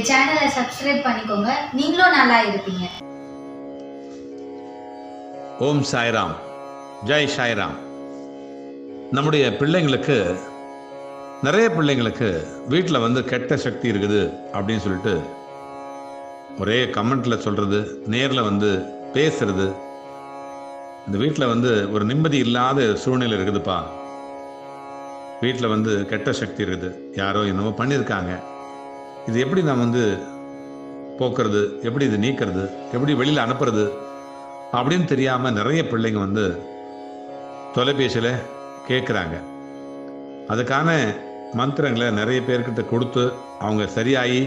சேனலை சப்ஸ்கிரைப் பண்ணிக்கோங்க. நீங்களும் நல்லா இருப்பீங்க. ஓம் சாய்ராம், ஜெய் சாய்ராம். நம்முடைய பிள்ளைங்களுக்கு, நிறைய பிள்ளைங்களுக்கு வீட்டில் கெட்ட சக்தி இருக்குது அப்படின்னு சொல்லிட்டு ஒரே கமெண்ட்டில் சொல்கிறது, நேரில் பேசுறது, இந்த வீட்டில் ஒரு நிம்மதி இல்லாத சூழ்நிலை இருக்குதுப்பா, வீட்டில் கெட்ட சக்தி இருக்குது, யாரோ என்னவோ பண்ணியிருக்காங்க, இது எப்படி நாம் போக்குறது, எப்படி இது நீக்கிறது, எப்படி வெளியில் அனுப்புறது அப்படின்னு தெரியாமல் நிறைய பிள்ளைங்க தொலைபேசியில் கேட்குறாங்க. அதுக்கான மந்திரங்களை நிறைய பேர்கிட்ட கொடுத்து அவங்க சரியாகி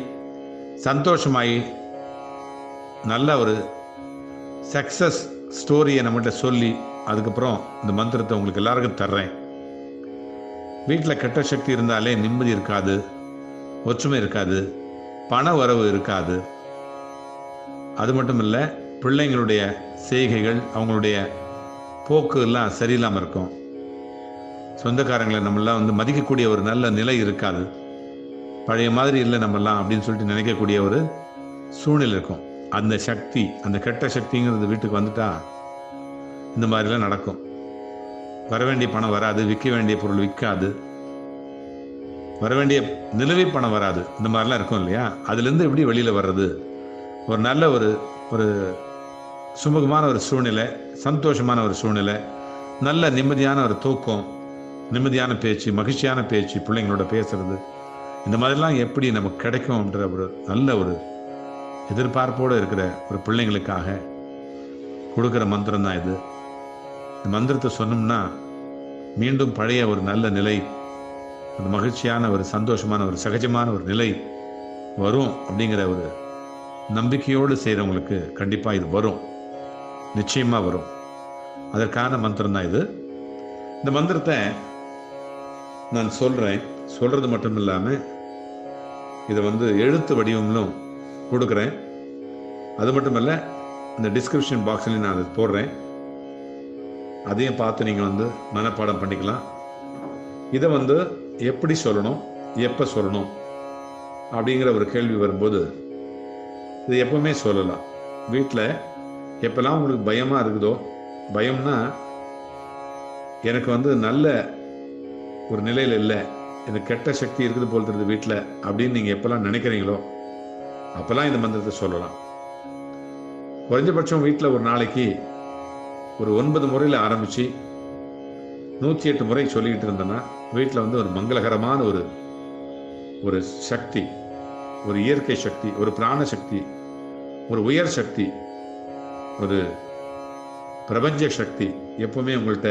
சந்தோஷமாகி நல்ல ஒரு சக்ஸஸ் ஸ்டோரியை நம்மகிட்ட சொல்லி அதுக்கப்புறம் இந்த மந்திரத்தை உங்களுக்கு எல்லாருக்கும் தர்றேன். வீட்டில் கெட்ட சக்தி இருந்தாலே நிம்மதி இருக்காது, ஒற்றுமை இருக்காது, பண வரவு இருக்காது. அது மட்டும் இல்லை, பிள்ளைங்களுடைய செய்கைகள், அவங்களுடைய போக்கு எல்லாம் சரியில்லாமல் இருக்கும். சொந்தக்காரங்களை நம்மளாம் மதிக்கக்கூடிய ஒரு நல்ல நிலை இருக்காது. பழைய மாதிரி இல்லை நம்மெல்லாம் அப்படின்னு சொல்லிட்டு நினைக்கக்கூடிய ஒரு சூழ்நிலை இருக்கும். அந்த சக்தி, அந்த கெட்ட சக்திங்கிறது வீட்டுக்கு வந்துட்டா இந்த மாதிரிலாம் நடக்கும். வர வேண்டிய பணம் வராது, விற்க வேண்டிய பொருள் விற்காது, வர வேண்டிய நிலுவை பணம் வராது, இந்த மாதிரிலாம் இருக்கும் இல்லையா? அதுலேருந்து எப்படி வெளியில் வர்றது? ஒரு நல்ல ஒரு சுமூகமான ஒரு சூழ்நிலை, சந்தோஷமான ஒரு சூழ்நிலை, நல்ல நிம்மதியான ஒரு தூக்கம், நிம்மதியான பேச்சு, மகிழ்ச்சியான பேச்சு, பிள்ளைங்களோட பேசுறது, இந்த மாதிரிலாம் எப்படி நமக்கு கிடைக்கும்ன்ற ஒரு நல்ல ஒரு எதிர்பார்ப்போடு இருக்கிற ஒரு பிள்ளைங்களுக்காக கொடுக்குற மந்திரம் தான் இது. இந்த மந்திரத்தை சொன்னோம்னா மீண்டும் பழைய ஒரு நல்ல நிலை, ஒரு மகிழ்ச்சியான ஒரு சந்தோஷமான ஒரு சகஜமான ஒரு நிலை வரும் அப்படிங்கிற ஒரு நம்பிக்கையோடு செய்கிறவங்களுக்கு கண்டிப்பாக இது வரும், நிச்சயமாக வரும். அதற்கான மந்திரம் தான் இது. இந்த மந்திரத்தை நான் சொல்கிறது மட்டும் இல்லாமல் இதை எழுத்து வடிவம்லும் கொடுக்குறேன். அது மட்டும் இல்லை, இந்த டிஸ்கிரிப்ஷன் பாக்ஸ்லையும் நான் அதை போடுறேன், அதையும் பார்த்து நீங்கள் மனப்பாடம் பண்ணிக்கலாம். இதை எப்படி சொல்லணும், எப்போ சொல்லணும் அப்படிங்கிற ஒரு கேள்வி வரும்போது இது எப்பவுமே சொல்லலாம். வீட்டில் எப்போல்லாம் உங்களுக்கு பயமாக இருக்குதோ, பயம்னா எனக்கு நல்ல ஒரு நிலையில் இல்லை, எனக்கு கெட்ட சக்தி இருக்குது போல் தெரியுது வீட்டில் அப்படின்னு நீங்கள் எப்போல்லாம் நினைக்கிறீங்களோ அப்போல்லாம் இந்த மந்திரத்தை சொல்லலாம். குறைஞ்சபட்சம் வீட்டில் ஒரு நாளைக்கு ஒரு 9 முறையில் ஆரம்பித்து 108 முறை சொல்லிக்கிட்டு இருந்தோன்னா வீட்டில் ஒரு மங்களகரமான ஒரு சக்தி, ஒரு இயற்கை சக்தி, ஒரு பிராண சக்தி, ஒரு உயர் சக்தி, ஒரு பிரபஞ்ச சக்தி எப்பவுமே உங்கள்கிட்ட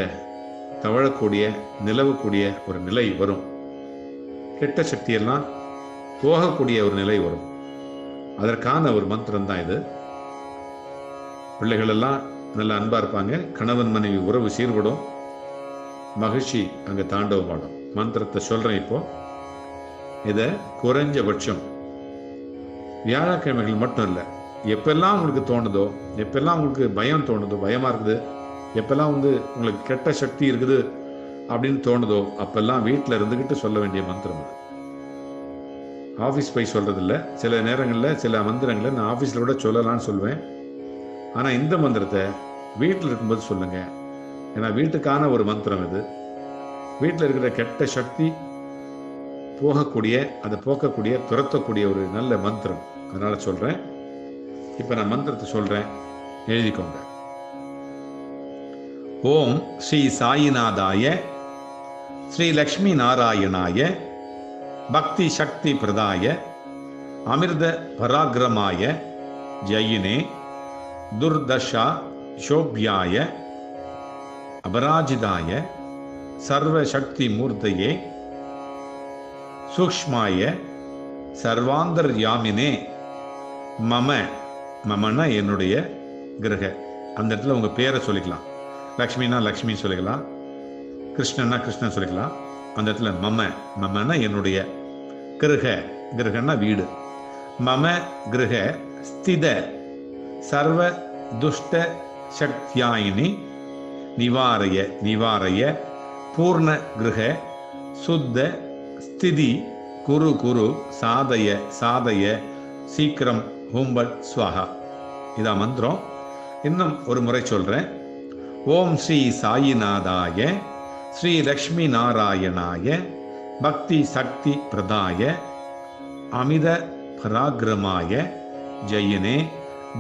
தவழக்கூடிய, நிலவக்கூடிய ஒரு நிலை வரும். கெட்ட சக்தியெல்லாம் போகக்கூடிய ஒரு நிலை வரும். அதற்கான ஒரு மந்திரம் தான் இது. பிள்ளைகள் எல்லாம் நல்ல அன்பா இருப்பாங்க, கணவன் மனைவி உறவு சீர்படும், மகிழ்ச்சி அங்கே தாண்டவமாடும். மந்திரத்தை சொல்றேன் இப்போ. இதை குறைஞ்சபட்சம் வியாழக்கிழமைகள் மட்டும் இல்லை, எப்பெல்லாம் உங்களுக்கு தோணுதோ, எப்பெல்லாம் உங்களுக்கு பயம் தோணுதோ, பயமா இருக்குது, எப்பெல்லாம் உங்களுக்கு கெட்ட சக்தி இருக்குது அப்படின்னு தோணுதோ அப்பெல்லாம் வீட்டில் இருந்துக்கிட்டு சொல்ல வேண்டிய மந்திரம் அது. ஆஃபீஸ் போய் சொல்றதில்ல. சில நேரங்களில் சில மந்திரங்களை நான் ஆஃபீஸில் கூட சொல்லலான்னு சொல்வேன். ஆனால் இந்த மந்திரத்தை வீட்டில் இருக்கும்போது சொல்லுங்க. ஏன்னா வீட்டுக்கான ஒரு மந்திரம் இது. வீட்டில் இருக்கிற கெட்ட சக்தி போகக்கூடிய, அதை போக்கக்கூடிய, துரத்தக்கூடிய ஒரு நல்ல மந்திரம். அதனால சொல்றேன். இப்போ நான் மந்திரத்தை சொல்றேன், எழுதிக்கோங்க. ஓம் ஸ்ரீ சாயிநாதாய ஸ்ரீ லக்ஷ்மி நாராயணாய பக்தி சக்தி பிரதாய அமிர்த பராக்கிரமாய ஜயினே துர்தஷா சோப்யாய அபராஜிதாய சர்வ சக்தி மூர்த்தையே சூக்ஷ்மாய சர்வாந்தர்யாமினே மம, மமன என்னுடைய கிரக. அந்த இடத்துல உங்க பேரை சொல்லிக்கலாம். லக்ஷ்மினா லக்ஷ்மி சொல்லிக்கலாம், கிருஷ்ணன்னா கிருஷ்ணன் சொல்லிக்கலாம். அந்த இடத்துல மம, மமன என்னுடைய, கிரக, கிரகன்னா வீடு, மம கிரக ஸ்தித சர்வ துஷ்ட சக்தியாயினி நிவாரய, நிவாரய பூர்ண கிரக சுத்த ஸ்திதி குரு குரு சாதய, சாதய சீக்கிரம் ஹூம்பட் ஸ்வாஹா. இதான் மந்திரம். இன்னும் ஒரு முறை சொல்றேன். ஓம் ஸ்ரீ சாயிநாதாய ஸ்ரீ லக்ஷ்மி நாராயணாய பக்தி சக்தி பிரதாய அமித பராக்கிரமாய ஜெயினே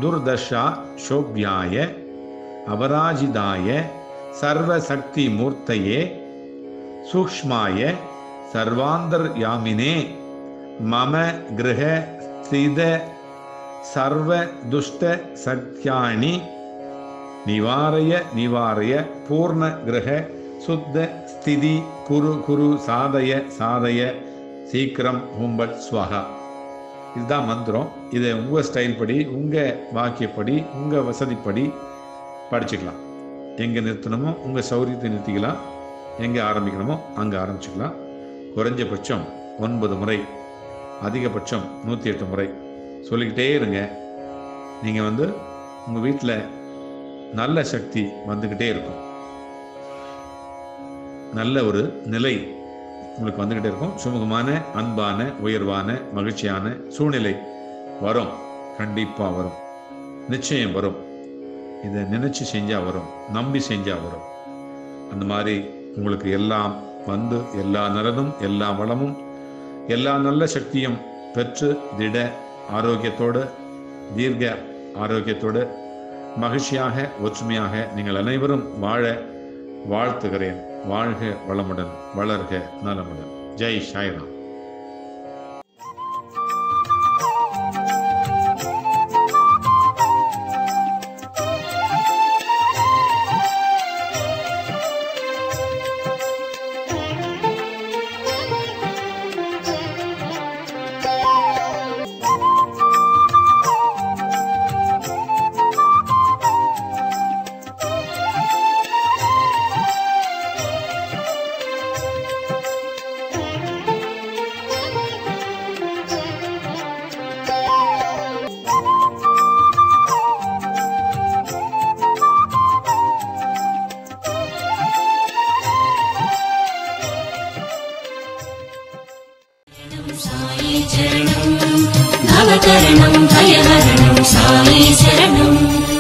துர்தஷா சோப்யாய அபராஜிதாய சர்வசக்தி மூர்த்தையே சூக்ஷ்மாய சர்வாந்தர்யாமினே மம கிரக ஸ்தித சர்வ துஷ்ட சத்யாணி நிவாரய நிவாரய பூர்ண கிரக சுத்த ஸ்திதி குரு குரு சாதய சாதய சீக்கிரம் ஹூம்பட் ஸ்வாஹா. இதுதான் மந்திரம். இதை உங்கள் ஸ்டைல் படி, உங்கள் வாக்கியப்படி, உங்கள் வசதிப்படி படிச்சுக்கலாம். எங்கே நிறுத்தணுமோ உங்கள் சௌரியத்தை நிறுத்திக்கலாம், எங்கே ஆரம்பிக்கணுமோ அங்கே ஆரம்பிச்சுக்கலாம். குறைஞ்சபட்சம் 9 முறை, அதிகபட்சம் 108 முறை சொல்லிக்கிட்டே இருங்க. நீங்கள் உங்கள் வீட்டில் நல்ல சக்தி வந்துக்கிட்டே இருக்கும். நல்ல ஒரு நிலை உங்களுக்கு வந்துக்கிட்டே இருக்கும். சுமூகமான, அன்பான, உயர்வான, மகிழ்ச்சியான சூழ்நிலை வரும். கண்டிப்பாக வரும், நிச்சயம் வரும். இதை நினைச்சு செஞ்சா வரும், நம்பி செஞ்சா வரும். அந்த மாதிரி உங்களுக்கு எல்லாம் எல்லா நலனும் எல்லா வளமும் எல்லா நல்ல சக்தியும் பெற்று திட ஆரோக்கியத்தோடு, தீர்க்க ஆரோக்கியத்தோடு, மகிழ்ச்சியாக, ஒற்றுமையாக நீங்கள் அனைவரும் வாழ வாழ்த்துகிறேன். வாழ்க வளமுடன், வளர்க நலமுடன். ஜெய் சாய்ராம். साई चरणं नवकरणं भयहरणं साई शरणं